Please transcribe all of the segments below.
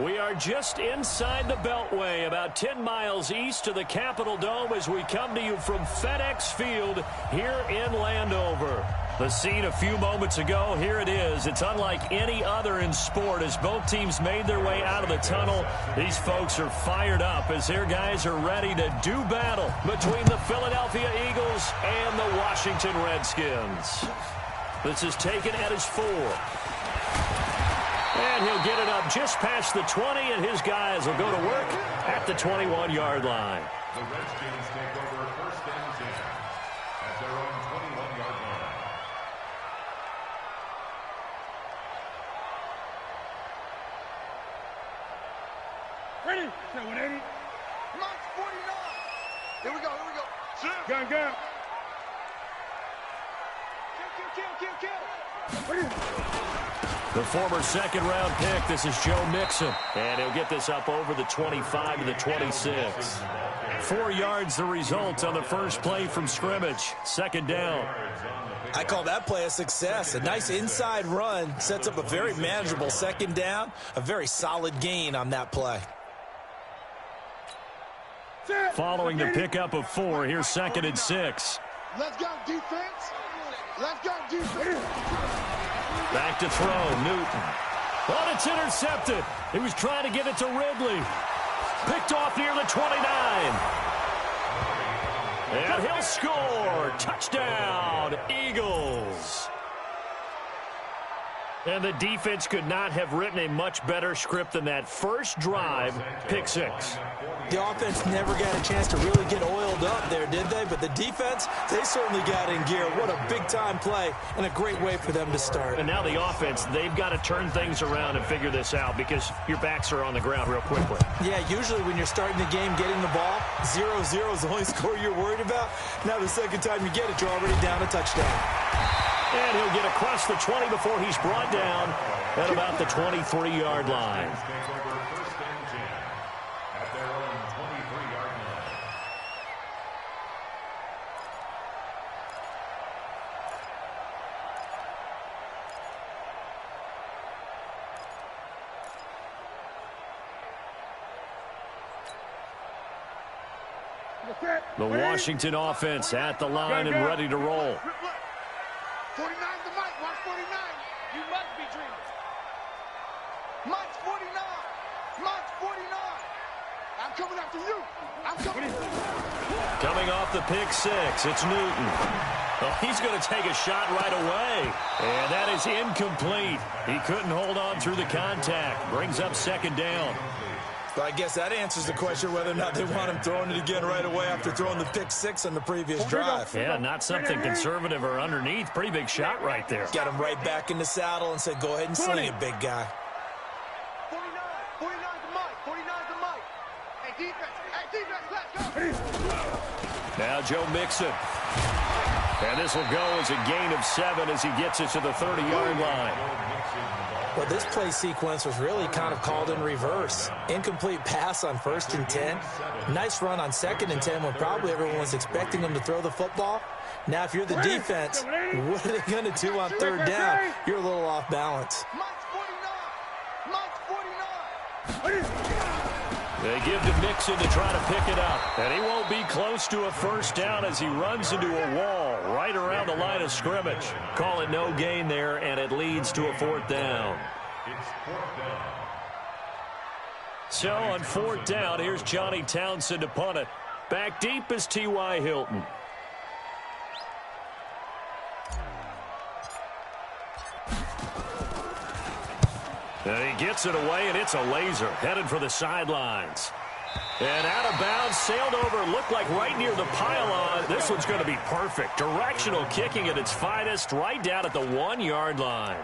We are just inside the Beltway, about 10 miles east of the Capitol Dome as we come to you from FedEx Field here in Landover. The scene a few moments ago, here it is. It's unlike any other in sport as both teams made their way out of the tunnel. These folks are fired up as their guys are ready to do battle between the Philadelphia Eagles and the Washington Redskins. This is taken at his 4. And he'll get it up just past the 20, and his guys will go to work at the 21-yard line. The Redskins take over first and 10 at their own 21-yard line. Ready? 180. March 49. Here we go. Gun. Kill. Ready? The former second-round pick, this is Joe Mixon. And he'll get this up over the 25 to the 26. 4 yards the result on the first play from scrimmage. Second down. I call that play a success. A nice inside run sets up a very manageable second down. A very solid gain on that play. Following the pickup of 4, here's 2nd and 6. Let's go, defense. Back to throw, Newton. But it's intercepted. He was trying to get it to Ridley. Picked off near the 29. And he'll score. Touchdown, Eagles. And the defense could not have written a much better script than that first drive, pick 6. The offense never got a chance to really get oiled up there, did they? But the defense, they certainly got in gear. What a big-time play and a great way for them to start. And now the offense, they've got to turn things around and figure this out because your backs are on the ground real quickly. Yeah, usually when you're starting the game, getting the ball, 0-0 is the only score you're worried about. Now the second time you get it, you're already down a touchdown. And he'll get across the 20 before he's brought down at about the 23-yard line. The Washington offense at the line and ready to roll. 49 to Mike. Watch 49. You must be dreaming. Mike's 49. Mike's 49. I'm coming after you. I'm coming. Coming off the pick 6, it's Newton. Well, he's going to take a shot right away. And that is incomplete. He couldn't hold on through the contact. Brings up second down. But I guess that answers the question whether or not they want him throwing it again right away after throwing the pick 6 on the previous drive. Yeah, not something conservative or underneath. Pretty big shot right there. Got him right back in the saddle and said, go ahead and sling it, big guy. 49 to Mike. 49 to Mike. Hey, defense, let's go. Now Joe Mixon. And this will go as a gain of 7 as he gets it to the 30-yard line. Well, this play sequence was really kind of called in reverse. Incomplete pass on 1st and 10. Nice run on 2nd and 10 when probably everyone was expecting him to throw the football. Now, if you're the defense, what are they going to do on 3rd down? You're a little off balance. Mike's 49. They give to Mixon to try to pick it up. And he won't be close to a first down as he runs into a wall right around the line of scrimmage. Call it no gain there, and it leads to a 4th down. It's 4th down. So on 4th down, here's Johnny Townsend to punt it. Back deep is T.Y. Hilton. And he gets it away, and it's a laser headed for the sidelines. And out of bounds, sailed over, looked like right near the pylon. This one's going to be perfect. Directional kicking at its finest, right down at the 1-yard line.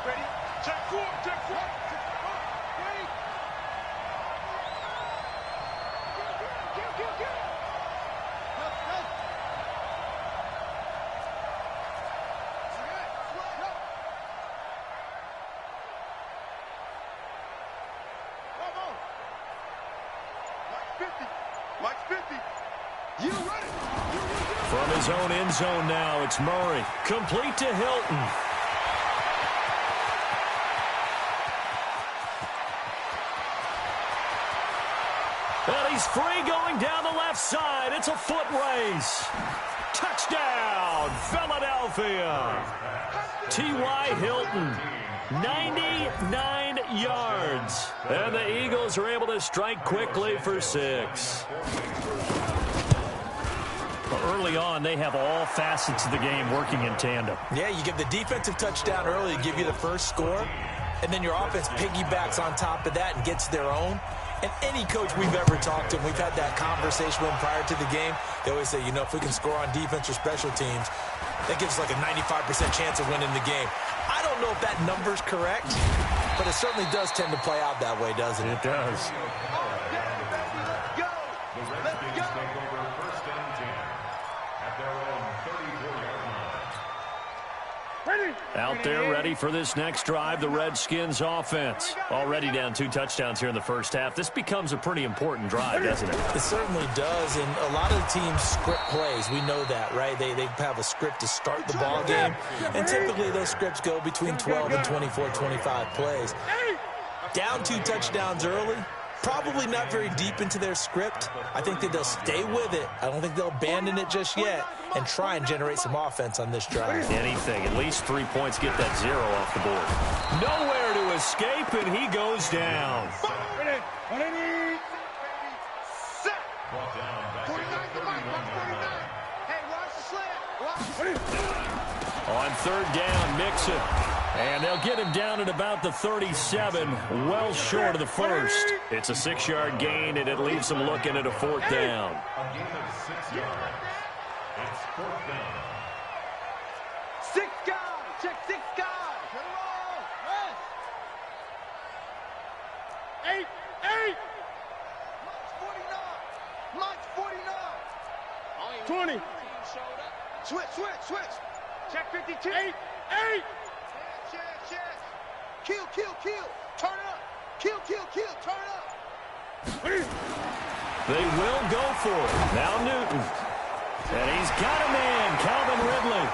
Ready? Check 4. Ready? Kill. Go. From his own end zone now, it's Murray. Complete to Hilton. And he's free going down the left side. It's a foot race. Touchdown, Philadelphia. T.Y. Hilton, 99 yards. And the Eagles are able to strike quickly for 6. Early on, they have all facets of the game working in tandem. Yeah, you give the defensive touchdown early to give you the first score, and then your offense piggybacks on top of that and gets their own. And any coach we've ever talked to, and we've had that conversation with them prior to the game, they always say, you know, if we can score on defense or special teams, that gives us like a 95% chance of winning the game. I don't know if that number's correct, but it certainly does tend to play out that way, doesn't it? It does. The Redskins take over first and 10 at their own 34-yard line. Out there ready for this next drive, the Redskins offense. Already down 2 touchdowns here in the first half. This becomes a pretty important drive, doesn't it? It certainly does, and a lot of the teams script plays. We know that, right? They have a script to start the ball game, and typically those scripts go between 12 and 24, 25 plays. Down 2 touchdowns early, probably not very deep into their script. I think that they'll stay with it. I don't think they'll abandon it just yet and try and generate some offense on this drive. Anything, at least 3 points, get that 0 off the board. Nowhere to escape, and he goes down. On 3rd down, Mixon. And they'll get him down at about the 37, well short of the first. It's a 6-yard gain, and it leaves them looking at a 4th down. A gain of 6 yards. It's 4th down. 6 guys. Check 6 guys. Get it all. Rest. 8. Mike's 49. 20. Switch. Check 52. 8. Check. Kill. Turn it up. Kill. Turn it up. They will go for it. Now Newton. And he's got a man, Calvin Ridley.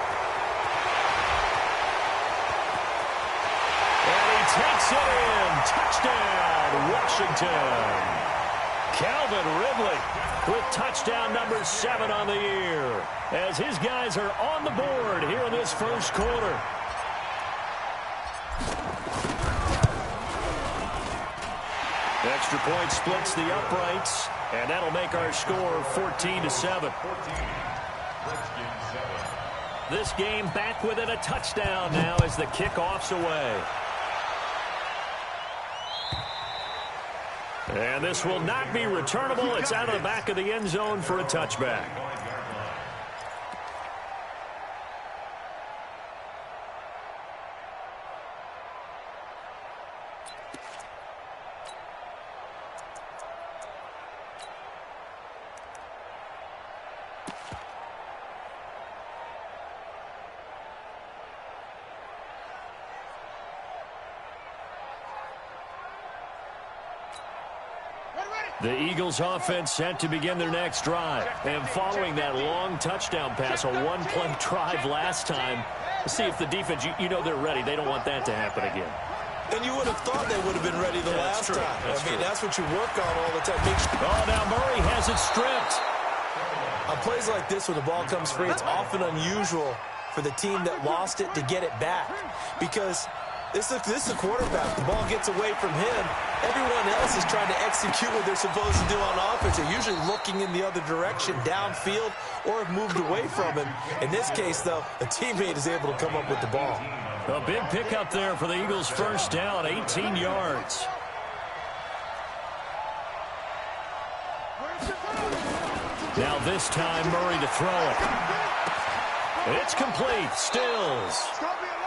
And he takes it in. Touchdown, Washington. Calvin Ridley with touchdown number 7 on the year, as his guys are on the board here in this first quarter. Extra point splits the uprights, and that'll make our score 14-7. This game back within a touchdown now as the kickoff's away. And this will not be returnable. It's out of the back of the end zone for a touchback. The Eagles offense set to begin their next drive. And following that long touchdown pass, a one-play drive last time, let's see if the defense, you know they're ready. They don't want that to happen again. And you would have thought they would have been ready the last time. I mean, that's what you work on all the time. Oh, now Murray has it stripped. On plays like this, when the ball comes free, it's often unusual for the team that lost it to get it back. Because this is a quarterback. The ball gets away from him. Everyone else is trying to execute what they're supposed to do on offense. They're usually looking in the other direction, downfield, or have moved away from him. In this case, though, a teammate is able to come up with the ball. A big pickup there for the Eagles' first down, 18 yards. Now this time, Murray to throw it. It's complete. Stills.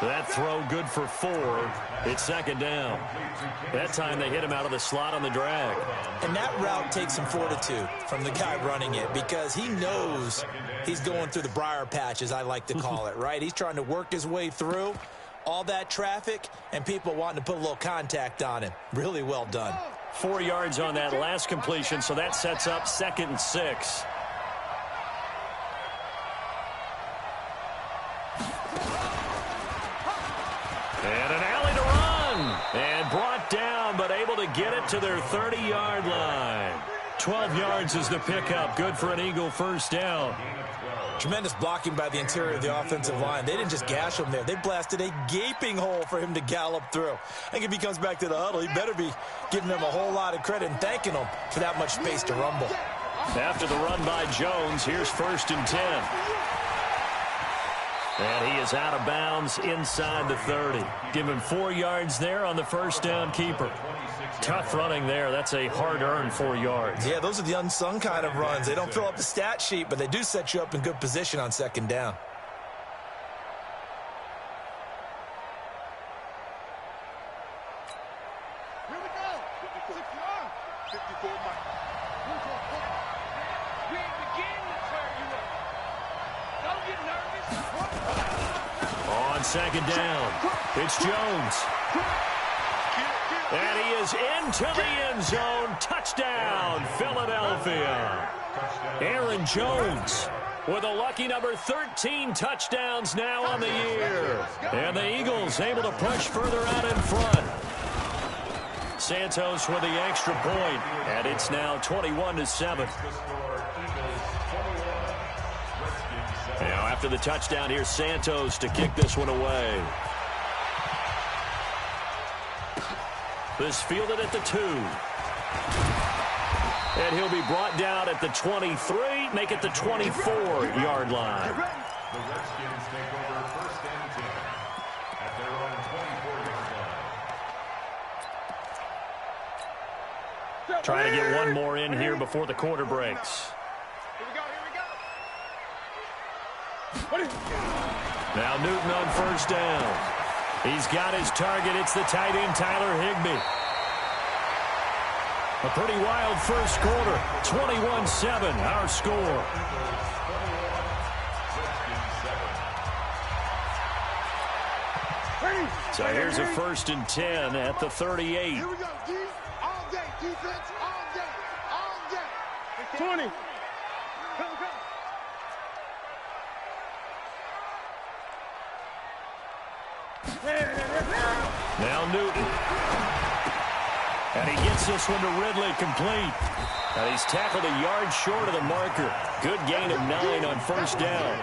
That throw good for 4. It's second down. That time they hit him out of the slot on the drag. And that route takes some fortitude from the guy running it, because he knows he's going through the briar patch, as I like to call it, right? He's trying to work his way through all that traffic and people wanting to put a little contact on him. Really well done. 4 yards on that last completion, so that sets up 2nd and 6. And an alley to run. And brought down, but able to get it to their 30-yard line. 12 yards is the pickup. Good for an Eagle first down. Tremendous blocking by the interior of the offensive line. They didn't just gash him there. They blasted a gaping hole for him to gallop through. I think if he comes back to the huddle, he better be giving them a whole lot of credit and thanking them for that much space to rumble. After the run by Jones, here's 1st and 10. And he is out of bounds inside the 30. Give him 4 yards there on the first down keeper. Tough running there. That's a hard-earned 4 yards. Yeah, those are the unsung kind of runs. They don't fill up the stat sheet, but they do set you up in good position on 2nd down. Here we go. 54 Mike. We ain't beginning to clear you up. Don't get nervous. On 2nd down, it's Jones. And he is into the end zone. Touchdown, Philadelphia. Aaron Jones with a lucky number 13 touchdowns now on the year. And the Eagles able to push further out in front. Santos with the extra point, and it's now 21-7. Now after the touchdown, here's Santos to kick this one away. This fielded at the 2. And he'll be brought down at the 23, make it the 24-yard line. The Redskins take over 1st and 10 at their own 24-yard line. Trying to get one more in here before the quarter breaks. Here we go. Now Newton on 1st down. He's got his target. It's the tight end, Tyler Higbee. A pretty wild first quarter. 21-7, our score. So here's a 1st and 10 at the 38. Here we go, D. All day, defense, all day, all day. 20. Come. Now Newton. And he gets this one to Ridley complete. And he's tackled a yard short of the marker. Good gain of 9 on 1st down.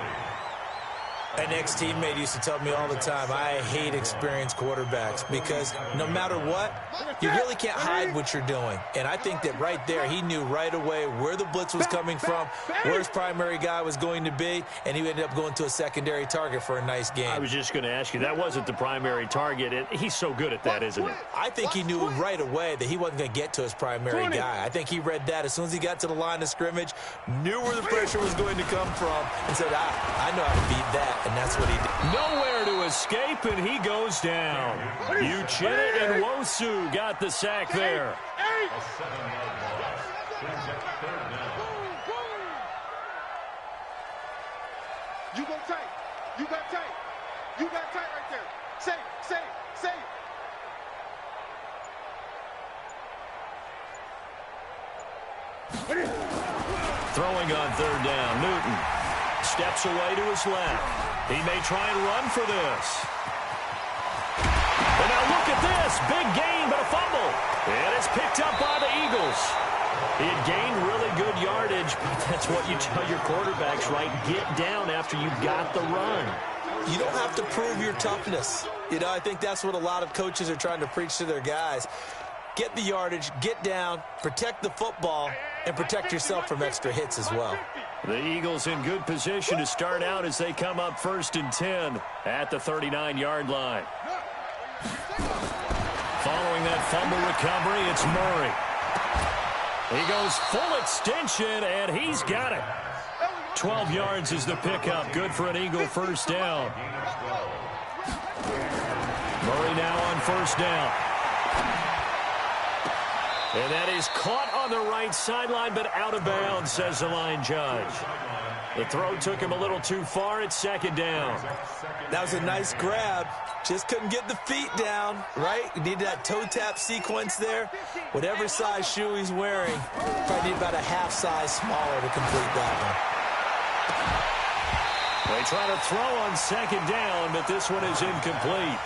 An ex-teammate used to tell me all the time, I hate experienced quarterbacks because no matter what, you really can't hide what you're doing. And I think that right there, he knew right away where the blitz was coming from, where his primary guy was going to be, and he ended up going to a secondary target for a nice game. I was just going to ask you, that wasn't the primary target. He's so good at that, isn't he? I think he knew right away that he wasn't going to get to his primary guy. I think he read that as soon as he got to the line of scrimmage, knew where the pressure was going to come from, and said, I know how to beat that. And that's what he did. Nowhere to escape, and he goes down. Uchenna and Wosu got the sack there. A 7-yard loss brings up 3rd down. You go tight. You got tight. You got tight right there. Save. Throwing on 3rd down, Newton steps away to his left. He may try and run for this. And now look at this. Big gain, but a fumble. And it's picked up by the Eagles. He had gained really good yardage, but that's what you tell your quarterbacks, right? Get down after you got the run. You don't have to prove your toughness. You know, I think that's what a lot of coaches are trying to preach to their guys. Get the yardage, get down, protect the football, and protect yourself from extra hits as well. The Eagles in good position to start out as they come up 1st and 10 at the 39-yard line. Following that fumble recovery, it's Murray. He goes full extension, and he's got it. 12 yards is the pickup. Good for an Eagle first down. Murray now on 1st down. And that is caught on the right sideline, but out of bounds, says the line judge. The throw took him a little too far. It's 2nd down. That was a nice grab. Just couldn't get the feet down, right? He needed that toe tap sequence there. Whatever size shoe he's wearing, probably need about a half size smaller to complete that one. They try to throw on 2nd down, but this one is incomplete.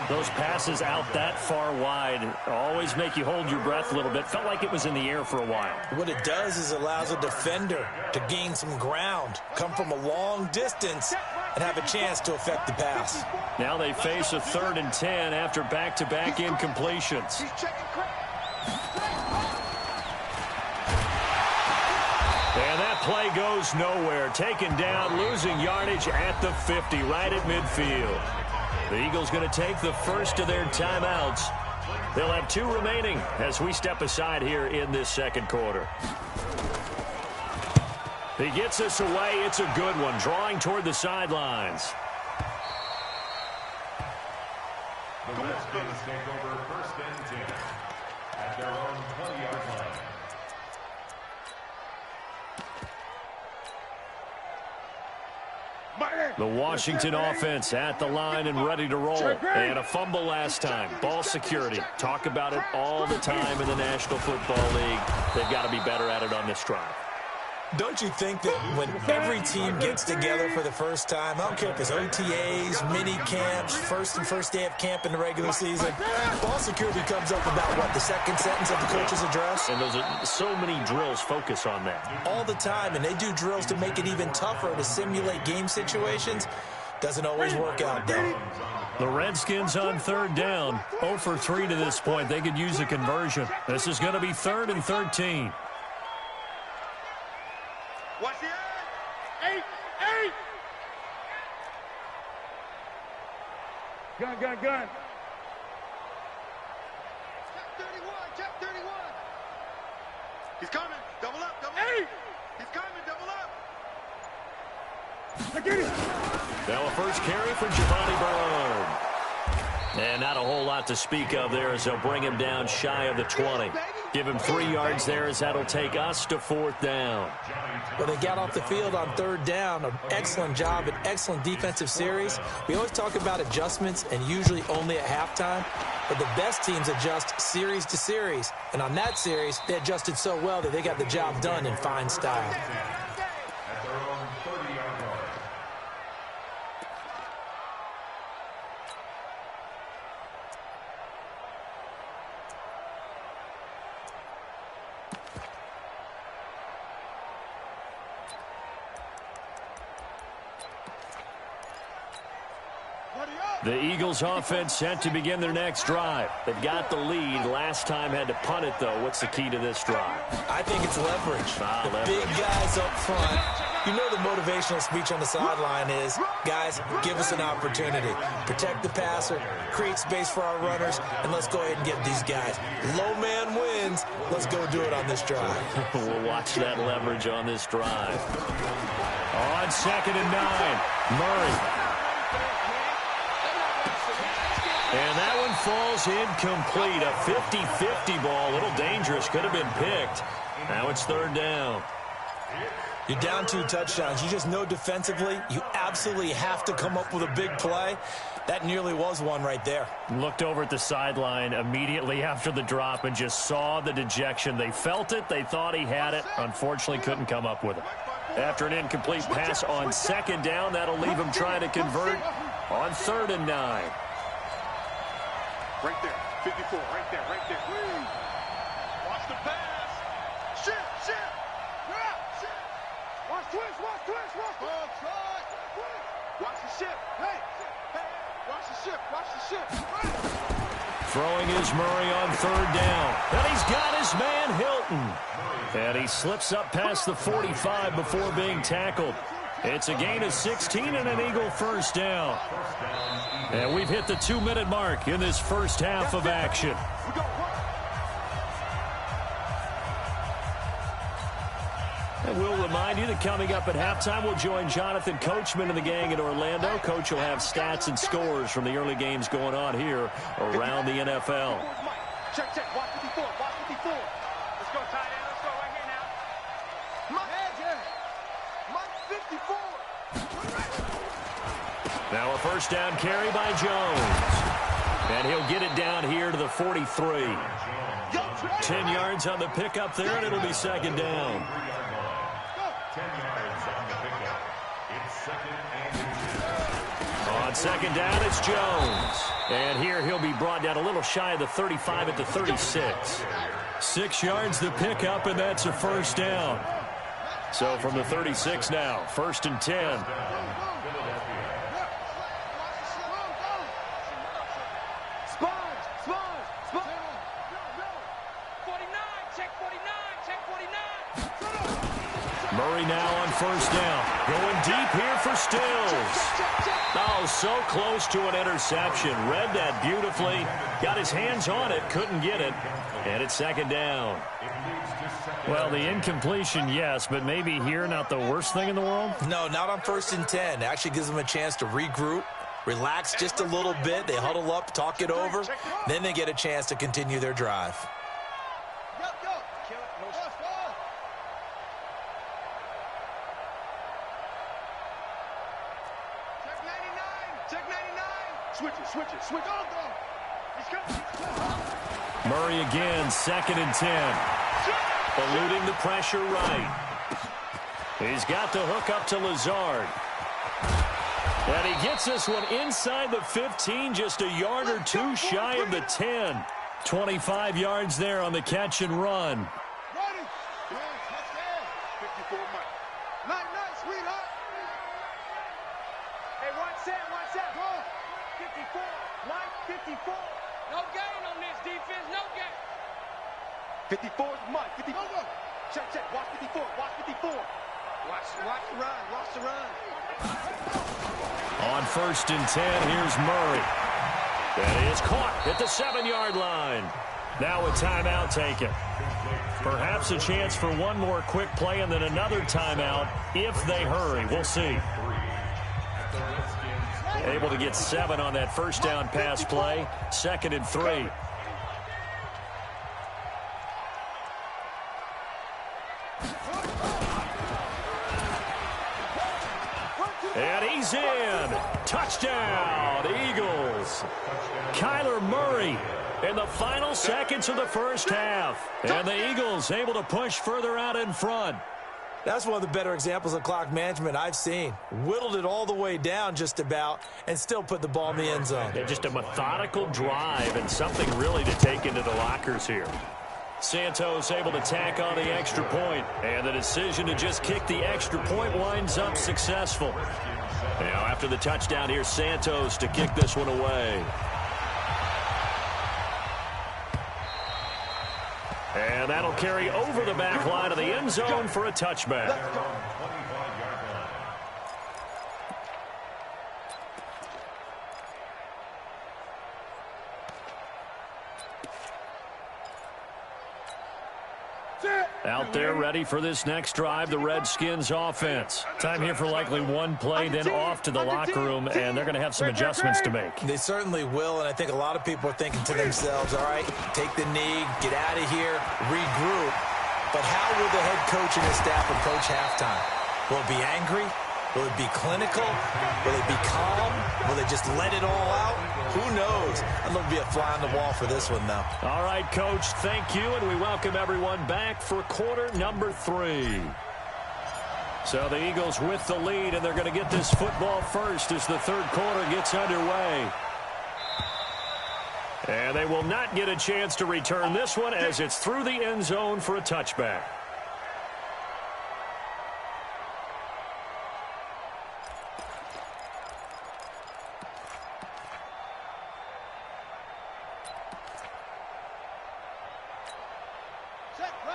Those passes out that far wide always make you hold your breath a little bit. Felt like it was in the air for a while. What it does is allows a defender to gain some ground, come from a long distance, and have a chance to affect the pass. Now they face a 3rd and 10 after back-to-back incompletions. And that play goes nowhere. Taken down, losing yardage at the 50, right at midfield. The Eagles going to take the first of their timeouts. They'll have 2 remaining as we step aside here in this second quarter. He gets us away. It's a good one, drawing toward the sidelines. The Redskins take over 1st and 10 at their own 20-yard line. The Washington offense at the line and ready to roll. And a fumble last time. Ball security. Talk about it all the time in the National Football League. They've got to be better at it on this drive. Don't you think that when every team gets together for the first time, I don't care if it's OTAs, mini camps, first day of camp in the regular season, ball security comes up about, what, the second sentence of the coach's address? And those are so many drills focus on that. All the time, and they do drills to make it even tougher to simulate game situations. Doesn't always work out, though. The Redskins on 3rd down, 0 for 3 to this point. They could use a conversion. This is going to be 3rd and 13. Watch the eight. Gun. Check 31. He's coming. Double up. He's coming. Double up. Get it. Now a first carry for Giovanni Bernard. And not a whole lot to speak of there as they'll bring him down shy of the 20. Give him 3 yards there as that'll take us to 4th down. When they got off the field on 3rd down, an excellent job, an excellent defensive series. We always talk about adjustments and usually only at halftime, but the best teams adjust series to series. And on that series, they adjusted so well that they got the job done in fine style. At their own 30-yard line. The Eagles offense set to begin their next drive. They've got the lead. Last time had to punt it, though. What's the key to this drive? I think it's leverage. Leverage. Big guys up front. You know the motivational speech on the sideline is, guys, give us an opportunity. Protect the passer, create space for our runners, and let's go ahead and get these guys. Low man wins. Let's go do it on this drive. We'll watch that leverage on this drive. On 2nd and 9, Murray. And that one falls incomplete. A 50-50 ball. A little dangerous. Could have been picked. Now it's 3rd down. You're down 2 touchdowns. You just know defensively you absolutely have to come up with a big play. That nearly was one right there. Looked over at the sideline immediately after the drop and just saw the dejection. They felt it. They thought he had it. Unfortunately, couldn't come up with it. After an incomplete pass on 2nd down, that'll leave him trying to convert on 3rd and 9. Right there. 54. Right there. Watch the pass. Shift. You're out. Shift. Watch twist. Watch the shift. Hey. Watch the shift. Throwing is Murray on 3rd down. And he's got his man Hilton. And he slips up past the 45 before being tackled. It's a gain of 16 and an Eagle first down. And we've hit the 2-minute mark in this first half of action. And we'll remind you that coming up at halftime, we'll join Jonathan Coachman and the gang in Orlando. Coach will have stats and scores from the early games going on here around the NFL. Check. Watch 54. Let's go, tight end. Let's go right here now. Mike 54. Now a first down carry by Jones. And he'll get it down here to the 43. 10 yards on the pickup there, and it'll be 2nd down. 10 yards on the pickup. It's 2nd and 2. On 2nd down, it's Jones. And here he'll be brought down a little shy of the 35 at the 36. 6 yards to pick up, and that's a first down. So from the 36 now, 1st and 10. Murray now on 1st down. Going deep here for Stills. Oh, so close to an interception. Read that beautifully. Got his hands on it. Couldn't get it. And it's 2nd down. Well, the incompletion, yes, but maybe here not the worst thing in the world? No, not on 1st and 10. Actually gives them a chance to regroup, relax just a little bit. They huddle up, talk it over. Then they get a chance to continue their drive. Switch on, go. Murray again, 2nd and 10. Eluding the pressure right. He's got the hook up to Lazard. And he gets this one inside the 15, just a yard or two shy of the 10. 25 yards there on the catch and run. 54 Mike. Nice, sweetheart. Hey, watch that. 54, Mike, 54. No gain on this defense, no gain. 54 is Mike, 54. Check, watch 54, watch 54. Watch the run. On 1st and 10, here's Murray. That is caught at the 7-yard line. Now a timeout taken. Perhaps a chance for one more quick play and then another timeout if they hurry. We'll see. Able to get 7 on that 1st down pass play. 2nd and 3. And he's in. Touchdown, Eagles. Kyler Murray in the final seconds of the 1st half. And the Eagles able to push further out in front. That's one of the better examples of clock management I've seen. Whittled it all the way down just about and still put the ball in the end zone. Yeah, just a methodical drive and something really to take into the lockers here. Santos able to tack on the extra point, and the decision to just kick the extra point winds up successful. Now after the touchdown, here's Santos to kick this one away. And that'll carry over the back line of the end zone for a touchback. Out there ready for this next drive, the Redskins offense. Time here for likely one play, then off to the locker room, and they're going to have some adjustments to make. They certainly will, and I think a lot of people are thinking to themselves, all right, take the knee, get out of here, regroup. But how will the head coach and his staff approach halftime? Will it be angry? Will it be clinical? Will it be calm? Will they just let it all out? Who knows? I'd love to be a fly on the wall for this one, though. All right, Coach, thank you, and we welcome everyone back for quarter number 3. So the Eagles with the lead, and they're going to get this football first as the 3rd quarter gets underway. And they will not get a chance to return this one as it's through the end zone for a touchback.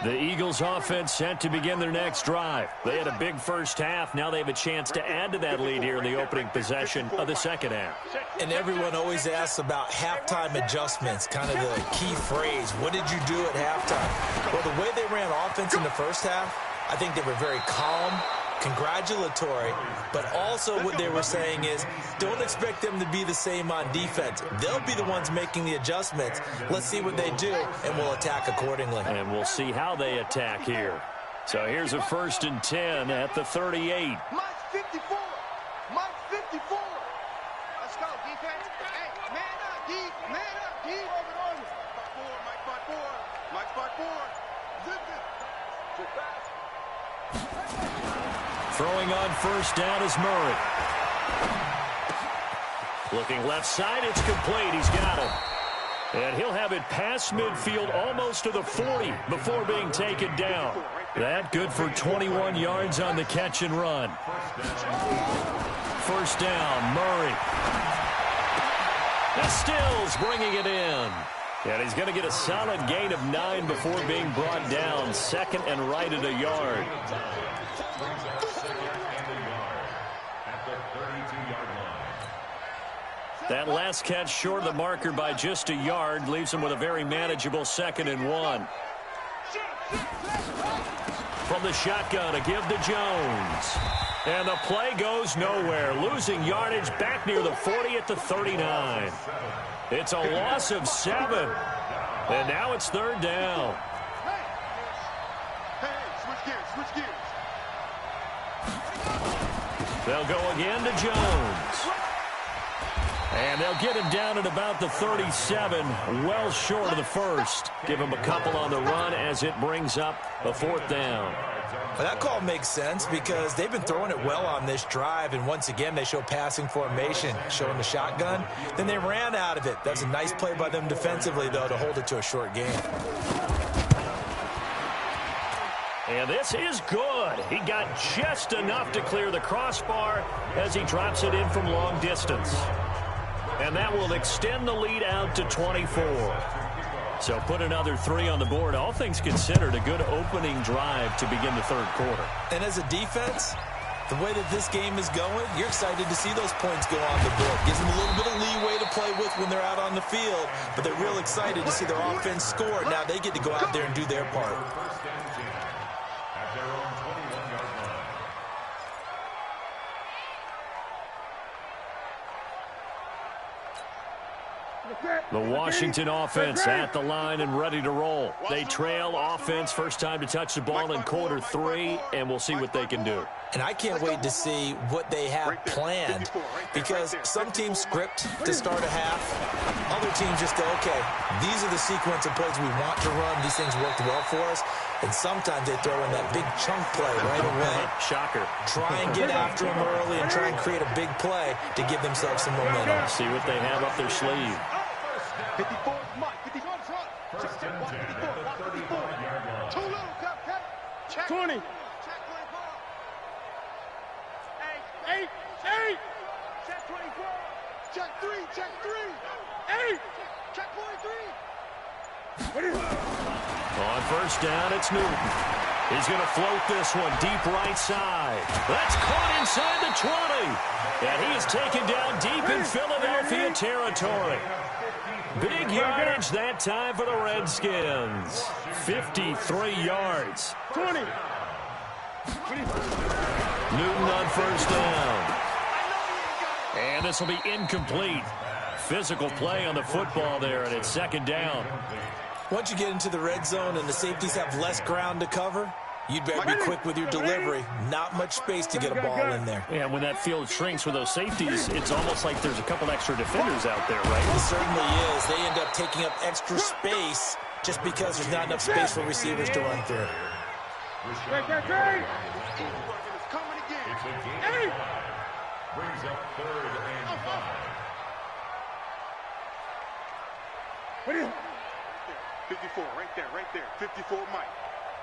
The Eagles offense set to begin their next drive. They had a big first half. Now they have a chance to add to that lead here in the opening possession of the second half. And everyone always asks about halftime adjustments, kind of the key phrase. What did you do at halftime? Well, the way they ran offense in the first half, I think they were very calm, congratulatory, but also what they were saying is don't expect them to be the same on defense. They'll be the ones making the adjustments. Let's see what they do, and we'll attack accordingly. And we'll see how they attack here. So here's a 1st and 10 at the 38. Mike 54. Mike 54. Let's go, defense. Hey, man up, D. Man up, D. Mike 4. Mike 4. Zip it. Too fast. Throwing on 1st down is Murray. Looking left side, it's complete. He's got it. And he'll have it past midfield almost to the 40 before being taken down. That good for 21 yards on the catch and run. First down, Murray. And Stills bringing it in. And he's going to get a solid gain of 9 before being brought down. Second and right at a yard. That last catch short of the marker by just a yard leaves him with a very manageable 2nd and 1. From the shotgun, a give to Jones. And the play goes nowhere. Losing yardage back near the 40 at the 39. It's a loss of 7. And now it's 3rd down. Switch gears. They'll go again to Jones. And they'll get him down at about the 37, well short of the first. Give him a couple on the run as it brings up a 4th down. Well, that call makes sense because they've been throwing it well on this drive, and once again they show passing formation, showing the shotgun. Then they ran out of it. That's a nice play by them defensively, though, to hold it to a short gain. And this is good. He got just enough to clear the crossbar as he drops it in from long distance. And that will extend the lead out to 24. So put another 3 on the board. All things considered, a good opening drive to begin the 3rd quarter. And as a defense, the way that this game is going, you're excited to see those points go on the board. Gives them a little bit of leeway to play with when they're out on the field, but they're real excited to see their offense score. Now they get to go out there and do their part. The Washington offense at the line and ready to roll. They trail offense, first time to touch the ball in quarter 3, and we'll see what they can do. And I can't wait to see what they have planned, because some teams script to start a half. Other teams just go, okay, these are the sequence of plays we want to run. These things worked well for us. And sometimes they throw in that big chunk play right away. Shocker. Try and get after them early and try and create a big play to give themselves some momentum. See what they have up their sleeve. 54, Mike, 54 front. Check, watch 54, watch 54. Too little, cut. Check. 20. Check 24. 8. Check 24. Check 3, check 3. 8. Check 43. On first down, it's Newton. He's going to float this one deep right side. That's caught inside the 20. And he is taken down deep in Philadelphia territory. Big yardage that time for the Redskins. 53 yards. 20. Newton on first down. And this will be incomplete. Physical play on the football there, and it's 2nd down. Once you get into the red zone and the safeties have less ground to cover, you'd better be quick with your delivery. Not much space to get a ball in there. And when that field shrinks with those safeties, it's almost like there's a couple extra defenders out there, right? It certainly is. They end up taking up extra space just because there's not enough space for receivers to run through. Coming again. Brings up 3rd and 5. What is it? 54, right there. 54, Mike.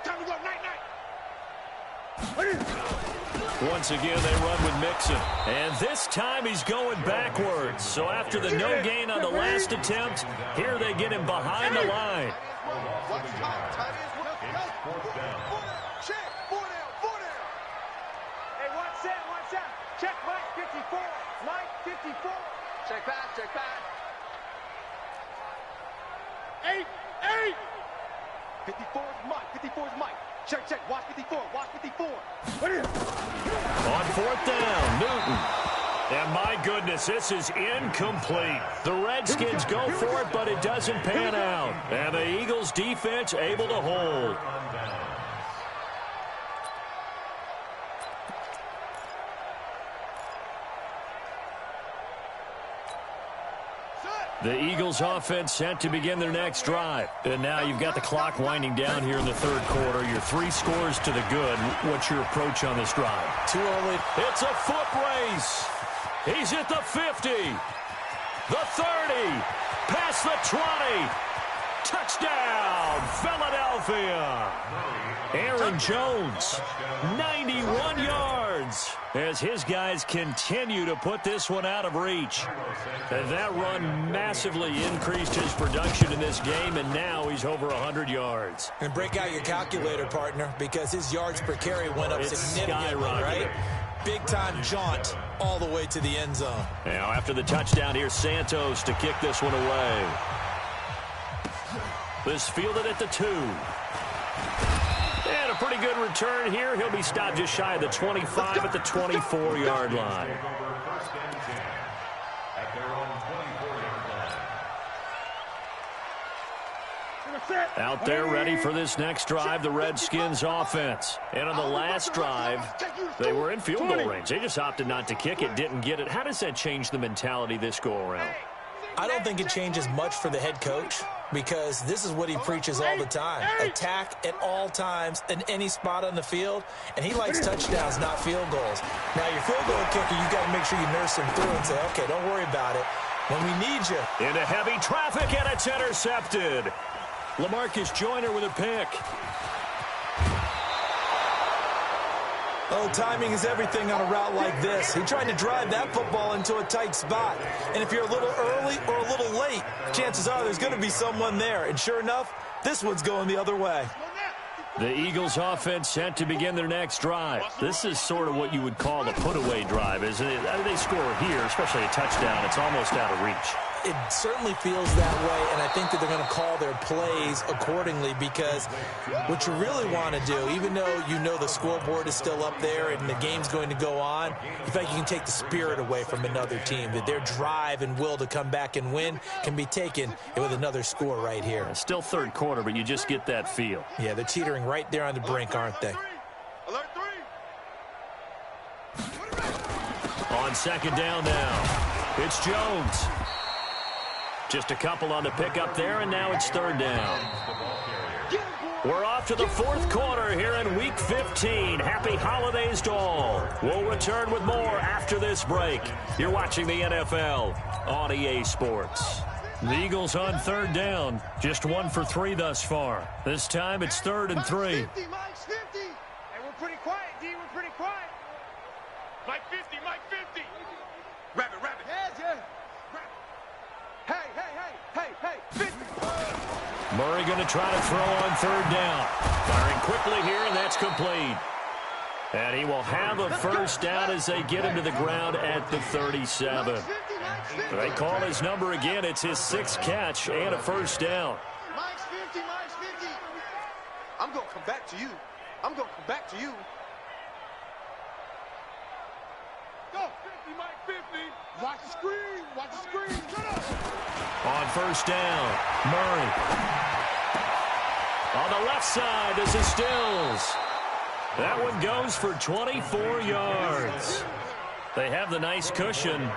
Time to go, night. Once again, they run with Mixon. And this time he's going backwards. So after the no gain on the last attempt, here they get him behind the line. Check, 4 down. Hey, one set. Check, Mike, 54. Mike, 54. Check back. 8. 54's Mike. Check. Watch 54. What is it? On 4th down, Newton. And my goodness, this is incomplete. The Redskins go for it, but it doesn't pan out. And the Eagles defense able to hold. The Eagles offense set to begin their next drive. And now you've got the clock winding down here in the 3rd quarter. Your 3 scores to the good. What's your approach on this drive? Too early. It's a foot race. He's at the 50. the 30, past the 20. Touchdown, Philadelphia. Aaron Jones, 91 yards, as his guys continue to put this one out of reach. And that run massively increased his production in this game, and now he's over 100 yards. And break out your calculator, partner, because his yards per carry went up significantly, right? Big-time jaunt all the way to the end zone. Now, after the touchdown, here's Santos to kick this one away. This fielded at the 2. And a pretty good return here. He'll be stopped just shy of the 25 at the 24-yard line. Out there ready for this next drive, the Redskins offense. And on the last drive, they were in field goal range. They just opted not to kick it, didn't get it. How does that change the mentality this go-around? I don't think it changes much for the head coach, because this is what he preaches all the time. Attack at all times in any spot on the field, and he likes touchdowns, not field goals. Now, your field goal kicker, you got to make sure you nurse him through and say, okay, don't worry about it. When we need you. Into heavy traffic, and it's intercepted. LaMarcus Joyner with a pick. Oh, timing is everything on a route like this. He tried to drive that football into a tight spot. And if you're a little early or a little late, chances are there's going to be someone there. And sure enough, this one's going the other way. The Eagles offense set to begin their next drive. This is sort of what you would call a put-away drive, isn't it? They score here, especially a touchdown. It's almost out of reach. It certainly feels that way, and I think that they're going to call their plays accordingly, because what you really want to do, even though you know the scoreboard is still up there and the game's going to go on, in fact, you can take the spirit away from another team, that their drive and will to come back and win can be taken with another score right here. It's still third quarter, but you just get that feel. Yeah, they're teetering right there on the brink, aren't they? On second down now, it's Jones. Just a couple on the pickup there, and now it's third down. We're off to the fourth quarter here in Week 15. Happy holidays to all. We'll return with more after this break. You're watching the NFL on EA Sports. The Eagles on third down. Just 1 for 3 thus far. This time it's 3rd and 3. Hey, we're pretty quiet, D. We're pretty quiet. Mike 50, Mike 50. Rabbit. Yeah. Hey, 50. Murray going to try to throw on third down. Firing quickly here, and that's complete. And he will have a first down as they get him to the ground at the 37. They call his number again. It's his 6th catch and a first down. Mike's 50. I'm going to come back to you. Go, 50, Mike 50. Watch the screen. Shut up. On first down, Murray. On the left side, this is Stills. That one goes for 24 yards. They have the nice cushion.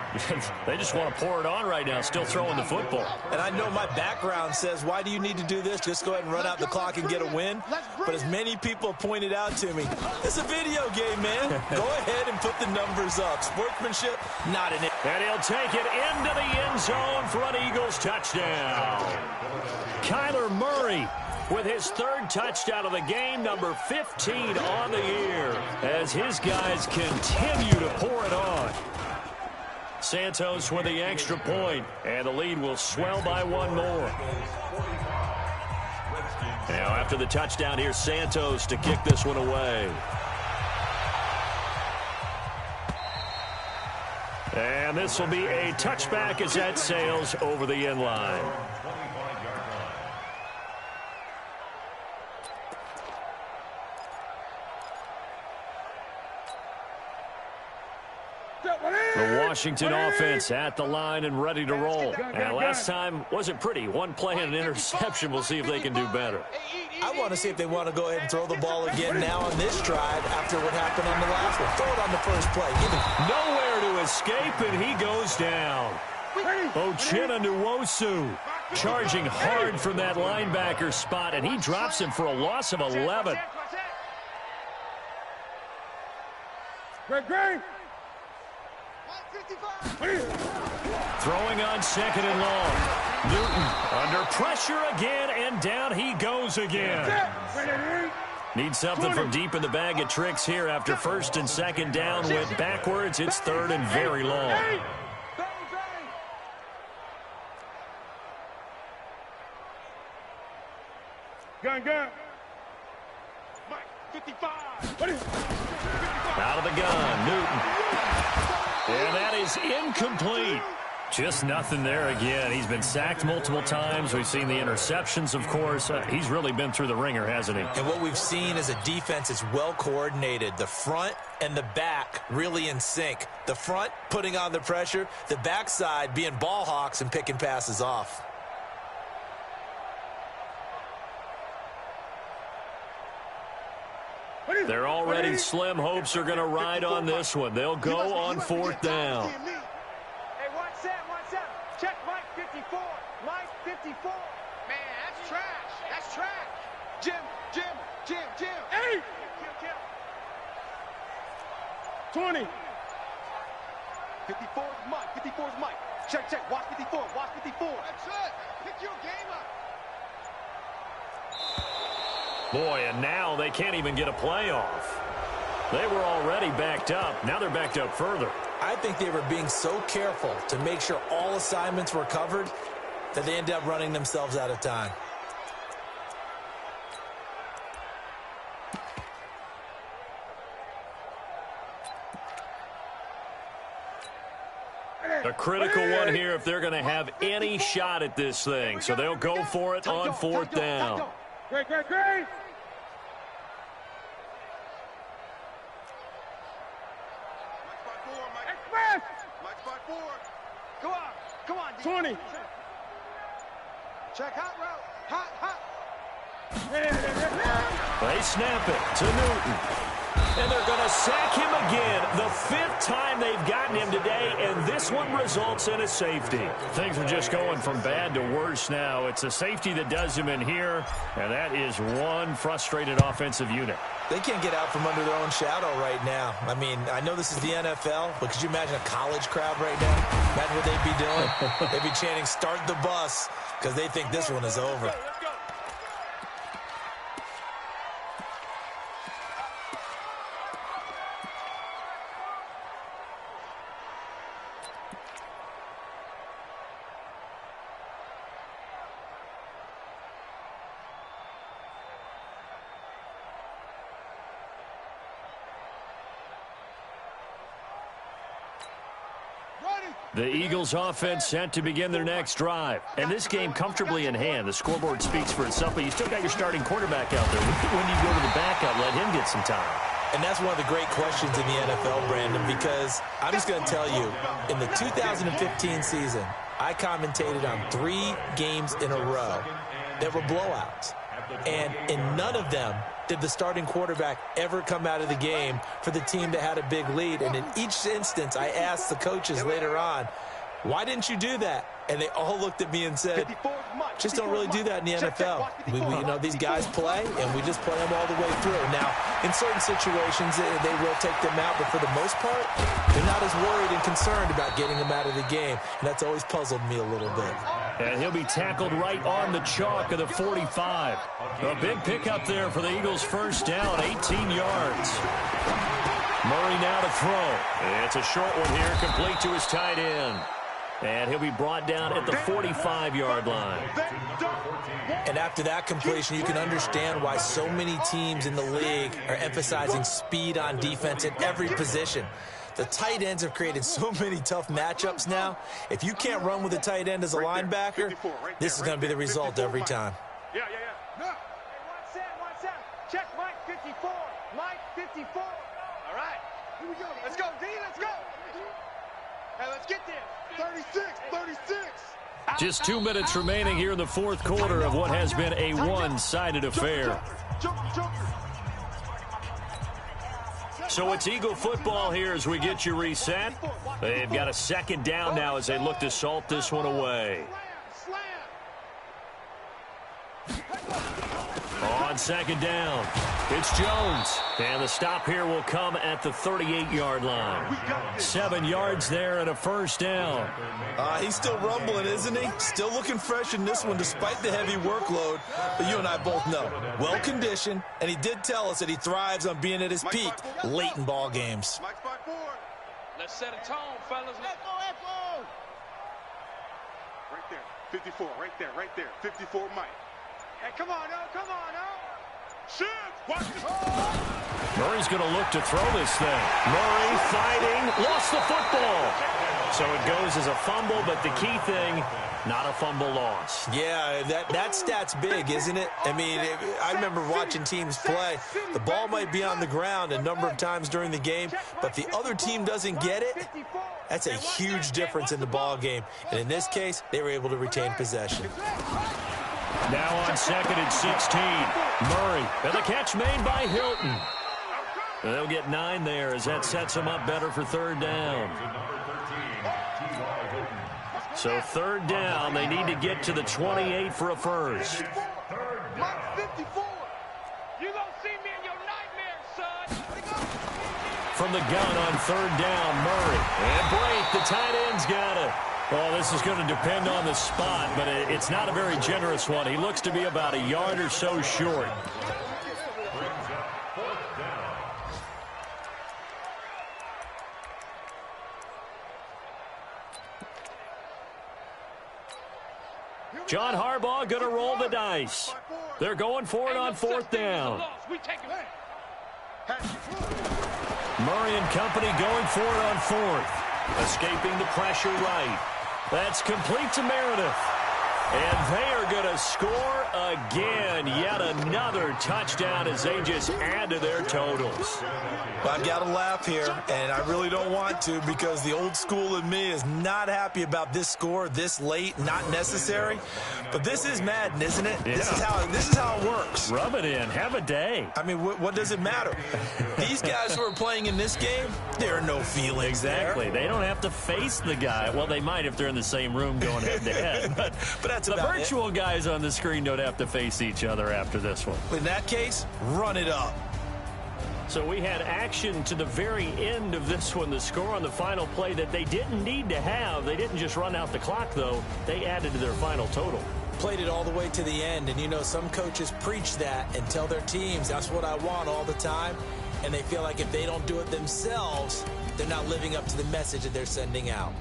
They just want to pour it on right now, still throwing the football. And I know my background says, why do you need to do this? Just go ahead and run out the clock and get a win. But as many people pointed out to me, it's a video game, man. Go ahead and put the numbers up. Sportsmanship, not in it. And he'll take it into the end zone for an Eagles touchdown. Kyler Murray with his 3rd touchdown of the game, number 15 on the year, as his guys continue to pour it on. Santos with the extra point, and the lead will swell by 1 more. Now after the touchdown, here's Santos to kick this one away. And this will be a touchback as that sails over the end line. The Washington offense at the line and ready to roll. And last time wasn't pretty. 1 play and an interception. We'll see if they can do better. I want to see if they want to go ahead and throw the ball again now on this drive after what happened on the last one. Throw it on the first play. Nowhere to escape, and he goes down. Uchenna Nwosu charging hard from that linebacker spot, and he drops him for a loss of 11. Great. Throwing on second and long. Newton under pressure again, and down he goes again. Need something from deep in the bag of tricks here after first and second down went backwards. It's third and very long. Gun. Mike, 55. Out of the gun, Newton. And that is incomplete. Just nothing there again. He's been sacked multiple times. We've seen the interceptions, of course. He's really been through the ringer, hasn't he? And what we've seen is a defense that's well coordinated. The front and the back really in sync. The front putting on the pressure. The backside being ball hawks and picking passes off. They're already slim hopes are going to ride on this one. They'll go on fourth down. Hey, watch that. Check Mike 54. Mike 54. Man, that's trash. That's trash. Jim. Hey! Kill. 20. 54's Mike. Check. Watch 54. That's it. Pick your game up. Boy, and now they can't even get a play off. They were already backed up. Now they're backed up further. I think they were being so careful to make sure all assignments were covered that they ended up running themselves out of time. A critical one here if they're going to have any shot at this thing. So they'll go for it on fourth down. Great. Come on. 20. Check hot route. Hot. They snap it to Newton. And they're going to sack him again. The fifth time they've gotten him today, and this one results in a safety. Things are just going from bad to worse now. It's a safety that does him in here, and that is one frustrated offensive unit. They can't get out from under their own shadow right now. I mean, I know this is the NFL, but could you imagine a college crowd right now? Imagine what they'd be doing. They'd be chanting, "Start the bus," because they think this one is over. The Eagles offense set to begin their next drive. And this game comfortably in hand. The scoreboard speaks for itself, but you still got your starting quarterback out there. When do you go to the backup, let him get some time? And that's one of the great questions in the NFL, Brandon, because I'm just going to tell you, in the 2015 season, I commentated on 3 games in a row that were blowouts. And in none of them did the starting quarterback ever come out of the game for the team that had a big lead. And in each instance, I asked the coaches later on, why didn't you do that? And they all looked at me and said, just don't really do that in the NFL. We you know, these guys play, and we just play them all the way through. Now, in certain situations, they will take them out, but for the most part, they're not as worried and concerned about getting them out of the game. And that's always puzzled me a little bit. And he'll be tackled right on the chalk of the 45. A big pickup there for the Eagles' first down, 18 yards. Murray now to throw. It's a short one here, complete to his tight end. And he'll be brought down at the 45-yard line. And after that completion, you can understand why so many teams in the league are emphasizing speed on defense in every position. The tight ends have created so many tough matchups now. If you can't run with a tight end as a linebacker, this is going to be the result every time. Yeah. Hey, watch that. Check Mike 54. Mike 54. All right. Here we go. Let's go, D. Let's go. Hey, let's get there. 36. Just 2 minutes remaining here in the fourth quarter of what has been a one-sided affair. So it's Eagle football here as we get you reset. They've got a second down now as they look to salt this one away. On on second down. It's Jones. And the stop here will come at the 38-yard line. 7 yards there and a first down. He's still rumbling, isn't he? Still looking fresh in this one despite the heavy workload. But you and I both know, well-conditioned, and he did tell us that he thrives on being at his peak late in ball games. Let's set a tone, fellas. Let's go. Right there. 54, right there. 54, Mike. Hey, come on, Shoot! Watch this. Murray's going to look to throw this thing. Murray fighting, lost the football. So it goes as a fumble, but the key thing, not a fumble loss. Yeah, that stat's big, isn't it? I mean, I remember watching teams play. The ball might be on the ground a number of times during the game, but the other team doesn't get it. That's a huge difference in the ball game. And in this case, they were able to retain possession. Now on second and 16, Murray. And the catch made by Hilton. They'll get 9 there as that sets them up better for third down. So third down, they need to get to the 28 for a first. Mike 54. You gonna see me in your nightmares, son. From the gun on third down, Murray. And break, the tight end's got it. Well, this is going to depend on the spot, but it's not a very generous one. He looks to be about a yard or so short. John Harbaugh going to roll the dice. They're going for it on fourth down. Murray and company going for it on fourth. Escaping the pressure right. That's complete to Meredith. And they are going to score again. Yet another touchdown as they just add to their totals. I've got to laugh here, and I really don't want to because the old school in me is not happy about this score this late, not necessary. But this is Madden, isn't it? Yeah. This is how it works. Rub it in. Have a day. I mean, what does it matter? These guys who are playing in this game, there are no feelings exactly. there. They don't have to face the guy. Well, they might if they're in the same room going head-to-head. But that's the virtual guys on the screen don't have to face each other after this one. In that case, run it up. So we had action to the very end of this one. The score on the final play that they didn't need to have. They didn't just run out the clock, though. They added to their final total. Played it all the way to the end. And, you know, some coaches preach that and tell their teams, that's what I want all the time. And they feel like if they don't do it themselves, they're not living up to the message that they're sending out.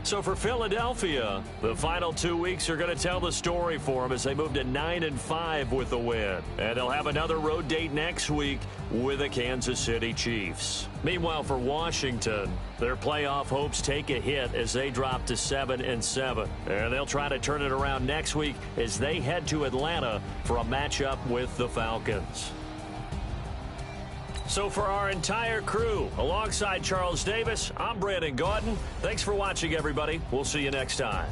So for Philadelphia, the final 2 weeks are going to tell the story for them as they move to 9-5 with the win. And they'll have another road date next week with the Kansas City Chiefs. Meanwhile, for Washington, their playoff hopes take a hit as they drop to 7-7. And they'll try to turn it around next week as they head to Atlanta for a matchup with the Falcons. So for our entire crew, alongside Charles Davis, I'm Brandon Gaudin. Thanks for watching, everybody. We'll see you next time.